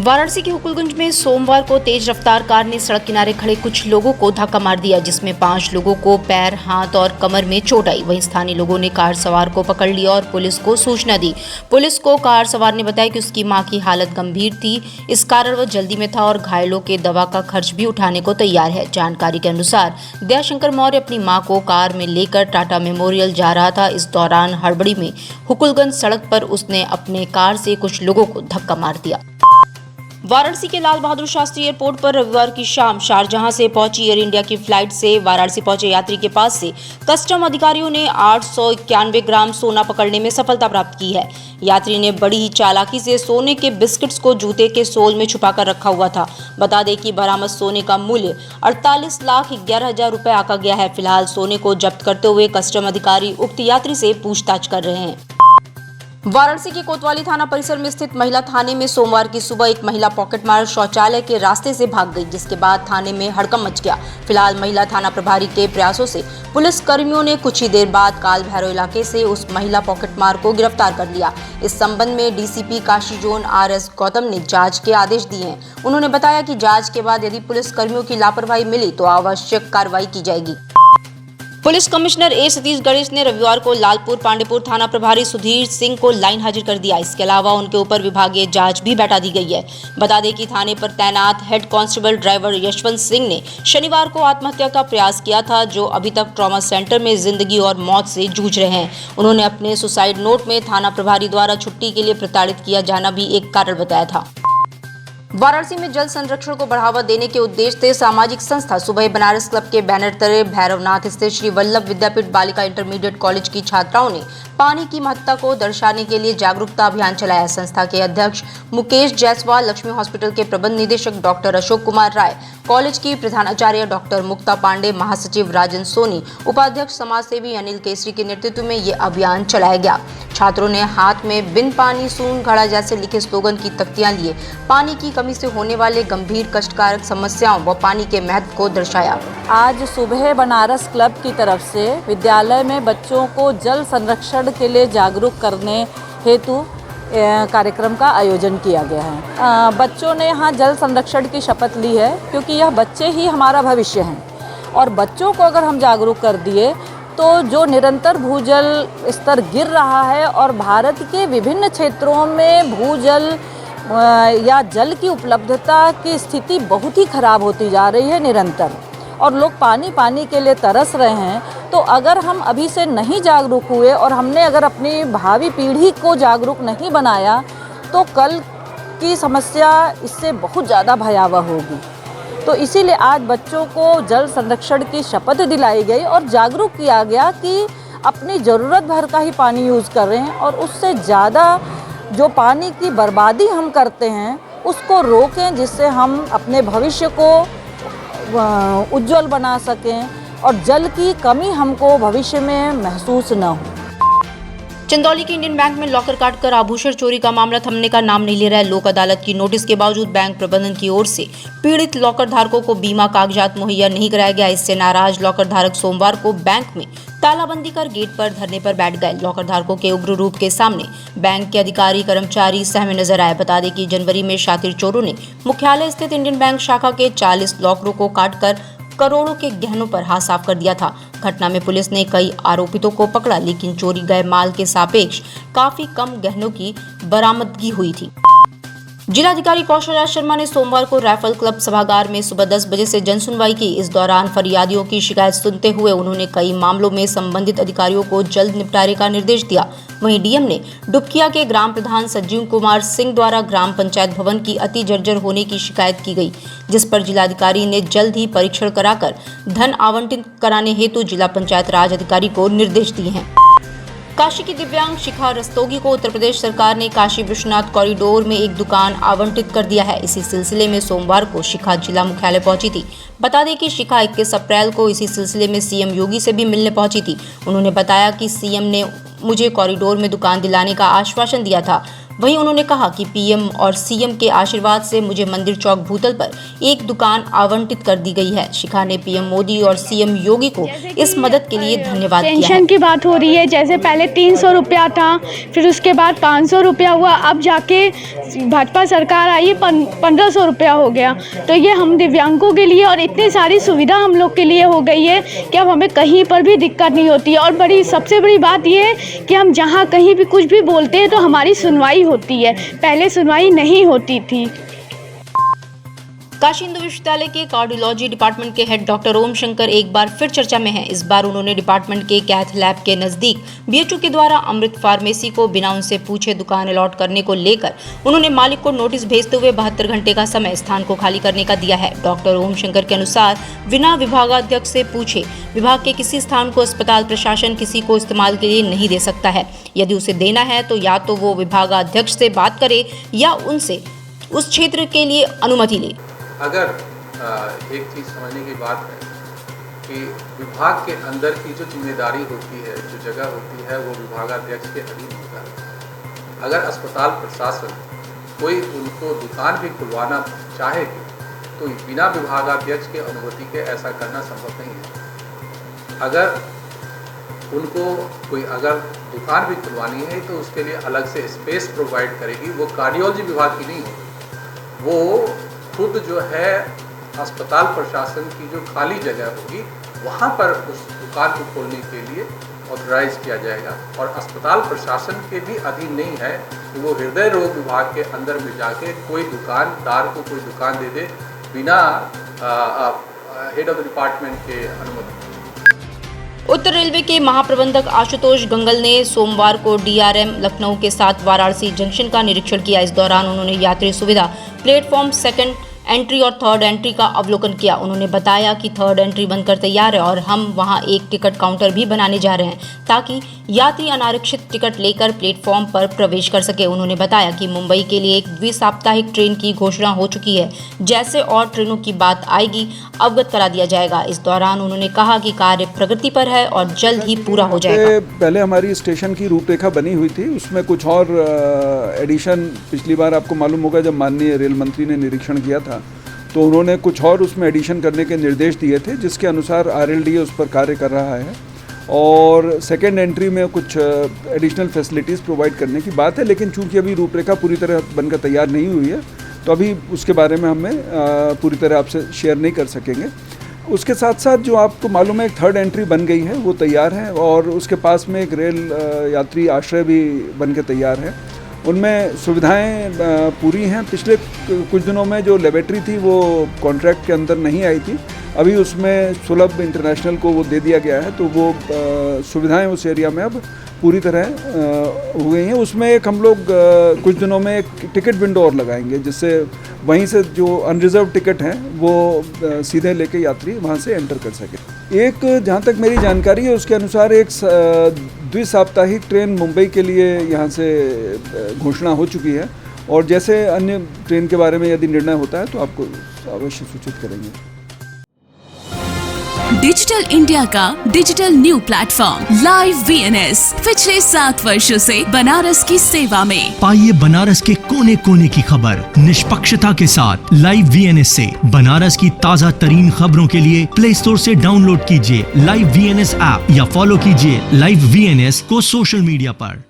वाराणसी के हुकुलगंज में सोमवार को तेज रफ्तार कार ने सड़क किनारे खड़े कुछ लोगों को धक्का मार दिया, जिसमें 5 लोगों को पैर, हाथ और कमर में चोट आई। वहीं स्थानीय लोगों ने कार सवार को पकड़ लिया और पुलिस को सूचना दी। पुलिस को कार सवार ने बताया कि उसकी मां की हालत गंभीर थी, इस कारण वह जल्दी में था और घायलों के दवा का खर्च भी उठाने को तैयार है। जानकारी के अनुसार दयाशंकर मौर्य अपनी मां को कार में लेकर टाटा मेमोरियल जा रहा था। इस दौरान हड़बड़ी में हुकुलगंज सड़क पर उसने अपने कार से कुछ लोगों को धक्का मार दिया। वाराणसी के लाल बहादुर शास्त्री एयरपोर्ट पर रविवार की शाम शारजहां से पहुंची एयर इंडिया की फ्लाइट से वाराणसी पहुंचे यात्री के पास से कस्टम अधिकारियों ने 891 ग्राम सोना पकड़ने में सफलता प्राप्त की है। यात्री ने बड़ी ही चालाकी से सोने के बिस्किट्स को जूते के सोल में छुपाकर रखा हुआ था। बता दें कि बरामद सोने का मूल्य 48,11,000 रुपए आका गया है। फिलहाल सोने को जब्त करते हुए कस्टम अधिकारी उक्त यात्री से पूछताछ कर रहे हैं। वाराणसी के कोतवाली थाना परिसर में स्थित महिला थाने में सोमवार की सुबह एक महिला पॉकेटमार शौचालय के रास्ते से भाग गई, जिसके बाद थाने में हड़कंप मच गया। फिलहाल महिला थाना प्रभारी के प्रयासों से पुलिस कर्मियों ने कुछ ही देर बाद काल भैरव इलाके से उस महिला पॉकेटमार को गिरफ्तार कर लिया। इस संबंध में DCP Kashi zone RS Gautam ने जांच के आदेश दिए हैं। उन्होंने बताया कि जांच के बाद यदि पुलिस कर्मियों की लापरवाही मिली तो आवश्यक कार्रवाई की जाएगी। Police commissioner A Satish Ganesh ने रविवार को लालपुर पांडेपुर थाना प्रभारी सुधीर सिंह को लाइन हाजिर कर दिया। इसके अलावा उनके ऊपर विभागीय जांच भी बैठा दी गई है। बता दें कि थाने पर तैनात head constable driver Yashwant Singh ने शनिवार को आत्महत्या का प्रयास किया था, जो अभी तक ट्रॉमा सेंटर में जिंदगी और मौत से जूझ रहे हैं। उन्होंने अपने सुसाइड नोट में थाना प्रभारी द्वारा छुट्टी के लिए प्रताड़ित किया जाना भी एक कारण बताया था। वाराणसी में जल संरक्षण को बढ़ावा देने के उद्देश्य से सामाजिक संस्था सुबह बनारस क्लब के बैनर तले भैरवनाथ स्थित श्री वल्लभ विद्यापीठ बालिका इंटरमीडिएट कॉलेज की छात्राओं ने पानी की महत्ता को दर्शाने के लिए जागरूकता अभियान चलाया। संस्था के अध्यक्ष मुकेश जायसवाल, लक्ष्मी हॉस्पिटल के प्रबंध निदेशक डॉक्टर अशोक कुमार राय, कॉलेज की प्रधानाचार्य डॉक्टर मुक्ता पांडे, महासचिव राजन सोनी, उपाध्यक्ष समाजसेवी अनिल केसरी के नेतृत्व में ये अभियान चलाया गया। छात्रों ने हाथ में बिन पानी सून घड़ा जैसे लिखे स्लोगन की तख्तियां लिए पानी की कमी से होने वाले गंभीर कष्टकारक समस्याओं व पानी के महत्व को दर्शाया। आज सुबह बनारस क्लब की तरफ से विद्यालय में बच्चों को जल संरक्षण के लिए जागरूक करने हेतु कार्यक्रम का आयोजन किया गया है। बच्चों ने यहाँ जल संरक्षण की शपथ ली है, क्योंकि यह बच्चे ही हमारा भविष्य हैं और बच्चों को अगर हम जागरूक कर दिए तो जो निरंतर भूजल स्तर गिर रहा है और भारत के विभिन्न क्षेत्रों में भूजल या जल की उपलब्धता की स्थिति बहुत ही खराब होती जा रही है निरंतर, और लोग पानी के लिए तरस रहे हैं। तो अगर हम अभी से नहीं जागरूक हुए और हमने अगर अपनी भावी पीढ़ी को जागरूक नहीं बनाया तो कल की समस्या इससे बहुत ज़्यादा भयावह होगी। तो इसीलिए आज बच्चों को जल संरक्षण की शपथ दिलाई गई और जागरूक किया गया कि अपनी ज़रूरत भर का ही पानी यूज़ कर रहे हैं और उससे ज़्यादा जो पानी की बर्बादी हम करते हैं उसको रोकें, जिससे हम अपने भविष्य को उज्जवल बना सकें और जल की कमी हमको भविष्य में महसूस न हो। चंदौली के इंडियन बैंक में लॉकर काटकर आभूषण चोरी का मामला थमने का नाम नहीं ले रहा है। लोक अदालत की नोटिस के बावजूद बैंक प्रबंधन की ओर से पीड़ित लॉकर धारकों को बीमा कागजात मुहैया नहीं कराया गया। इससे नाराज लॉकर धारक सोमवार को बैंक में तालाबंदी कर गेट पर धरने पर बैठ गए। लॉकर धारकों के उग्र रूप के सामने बैंक के अधिकारी कर्मचारी सहमे नजर आए। बता दें कि जनवरी में शातिर चोरों ने मुख्यालय स्थित इंडियन बैंक शाखा के 40 लॉकरों को काटकर करोड़ों के गहनों पर हाथ साफ कर दिया था। घटना में पुलिस ने कई आरोपितों को पकड़ा, लेकिन चोरी गए माल के सापेक्ष काफी कम गहनों की बरामदगी हुई थी। जिलाधिकारी कौशल राज शर्मा ने सोमवार को राइफल क्लब सभागार में सुबह 10 बजे से जनसुनवाई की। इस दौरान फरियादियों की शिकायत सुनते हुए उन्होंने कई मामलों में संबंधित अधिकारियों को जल्द निपटारे का निर्देश दिया। वहीं डीएम ने डुबकिया के ग्राम प्रधान संजीव कुमार सिंह द्वारा ग्राम पंचायत भवन की अति जर्जर होने की शिकायत की गई, जिस पर जिलाधिकारी ने जल्द ही परीक्षण कराकर धन आवंटित कराने हेतु जिला पंचायत राज अधिकारी को निर्देश दिए हैं। काशी की दिव्यांग शिखा रस्तोगी को उत्तर प्रदेश सरकार ने काशी विश्वनाथ कॉरिडोर में एक दुकान आवंटित कर दिया है। इसी सिलसिले में सोमवार को शिखा जिला मुख्यालय पहुंची थी। बता दें कि शिखा 21 अप्रैल को इसी सिलसिले में सीएम योगी से भी मिलने पहुंची थी। उन्होंने बताया कि सीएम ने मुझे कॉरिडोर में दुकान दिलाने का आश्वासन दिया था। वहीं उन्होंने कहा कि पीएम और सीएम के आशीर्वाद से मुझे मंदिर चौक भूतल पर एक दुकान आवंटित कर दी गई है। शिखा ने पीएम मोदी और सीएम योगी को इस मदद के लिए धन्यवाद किया है। पेंशन की बात हो रही है, जैसे पहले 300 रुपया था, फिर उसके बाद 500 रुपया हुआ, अब जाके भाजपा सरकार आई 1500 रुपया हो गया। तो ये हम दिव्यांगों के लिए और इतनी सारी सुविधा हम लोग के लिए हो गई है कि अब हमें कहीं पर भी दिक्कत नहीं होती है। और सबसे बड़ी बात ये है कि हम जहाँ कहीं भी कुछ भी बोलते हैं तो हमारी सुनवाई होती है, पहले सुनवाई नहीं होती थी। काशी हिंदू विश्वविद्यालय के कार्डियोलॉजी डिपार्टमेंट के हेड डॉक्टर ओम शंकर एक बार फिर चर्चा में हैं। इस बार उन्होंने डिपार्टमेंट के कैथ लैब के नजदीक बीएचयू के द्वारा अमृत फार्मेसी को बिना उनसे पूछे दुकान अलॉट करने को लेकर उन्होंने मालिक को नोटिस भेजते हुए 72 घंटे का समय स्थान को खाली करने का दिया है। डॉक्टर ओम शंकर के अनुसार बिना विभागाध्यक्ष से पूछे विभाग के किसी स्थान को अस्पताल प्रशासन किसी को इस्तेमाल के लिए नहीं दे सकता है। यदि उसे देना है तो या तो वो विभागाध्यक्ष से बात करे या उनसे उस क्षेत्र के लिए अनुमति ले। अगर एक चीज़ समझने की बात है कि विभाग के अंदर की जो जिम्मेदारी होती है, जो जगह होती है, वो विभागाध्यक्ष के अधीन होता है। अगर अस्पताल प्रशासन कोई उनको दुकान भी खुलवाना चाहेगी तो बिना विभागाध्यक्ष के अनुमति के ऐसा करना संभव नहीं है। अगर उनको कोई अगर दुकान भी खुलवानी है तो उसके लिए अलग से स्पेस प्रोवाइड करेगी। वो कार्डियोलॉजी विभाग की नहीं होगी, वो खुद जो है अस्पताल प्रशासन की जो खाली जगह होगी वहाँ पर उस दुकान को खोलने के लिए ऑथराइज किया जाएगा। और अस्पताल प्रशासन के भी अधीन नहीं है कि वो हृदय रोग विभाग के अंदर में जाके कोई दुकानदार को कोई दुकान दे दे बिना हेड ऑफ द डिपार्टमेंट के अनुमति। उत्तर रेलवे के महाप्रबंधक आशुतोष गंगल ने सोमवार को डीआरएम लखनऊ के साथ वाराणसी जंक्शन का निरीक्षण किया। इस दौरान उन्होंने यात्री सुविधा प्लेटफॉर्म सेकंड एंट्री और थर्ड एंट्री का अवलोकन किया। उन्होंने बताया कि थर्ड एंट्री बनकर तैयार है और हम वहां एक टिकट काउंटर भी बनाने जा रहे हैं ताकि यात्री अनारक्षित टिकट लेकर प्लेटफॉर्म पर प्रवेश कर सके। उन्होंने बताया कि मुंबई के लिए एक द्विसाप्ताहिक ट्रेन की घोषणा हो चुकी है, जैसे और ट्रेनों की बात आएगी अवगत करा दिया जाएगा। इस दौरान उन्होंने कहा कि कार्य प्रगति पर है और जल्द ही पूरा हो जाएगा। पहले हमारी स्टेशन की रूपरेखा बनी हुई थी, उसमें कुछ और एडिशन पिछली बार आपको मालूम होगा जब माननीय रेल मंत्री ने निरीक्षण किया था तो उन्होंने कुछ और उसमें एडिशन करने के निर्देश दिए थे, जिसके अनुसार आरएलडी उस पर कार्य कर रहा है और सेकेंड एंट्री में कुछ एडिशनल फैसिलिटीज़ प्रोवाइड करने की बात है। लेकिन चूंकि अभी रूपरेखा पूरी तरह बनकर तैयार नहीं हुई है तो अभी उसके बारे में हमें पूरी तरह आपसे शेयर नहीं कर सकेंगे। उसके साथ साथ जो आपको मालूम है एक थर्ड एंट्री बन गई है, वो तैयार है और उसके पास में एक रेल यात्री आश्रय भी बन के तैयार है। उनमें सुविधाएं पूरी हैं। पिछले कुछ दिनों में जो लेबोरेटरी थी वो कॉन्ट्रैक्ट के अंदर नहीं आई थी, अभी उसमें सुलभ इंटरनेशनल को वो दे दिया गया है, तो वो सुविधाएं उस एरिया में अब पूरी तरह हो गई हैं। उसमें एक हम लोग कुछ दिनों में एक टिकट विंडो और लगाएंगे, जिससे वहीं से जो अनरिजर्व टिकट हैं वो सीधे लेके यात्री वहाँ से एंटर कर सके। एक जहाँ तक मेरी जानकारी है उसके अनुसार एक द्विसाप्ताहिक ट्रेन मुंबई के लिए यहाँ से घोषणा हो चुकी है और जैसे अन्य ट्रेन के बारे में यदि निर्णय होता है तो आपको अवश्य सूचित करेंगे। डिजिटल इंडिया का digital new platform live VNS पिछले 7 वर्षों से बनारस की सेवा में। पाइए बनारस के कोने कोने की खबर निष्पक्षता के साथ। लाइव वीएनएस से बनारस की ताज़ा तरीन खबरों के लिए प्ले स्टोर से डाउनलोड कीजिए लाइव वीएनएस ऐप या फॉलो कीजिए लाइव वीएनएस को सोशल मीडिया पर।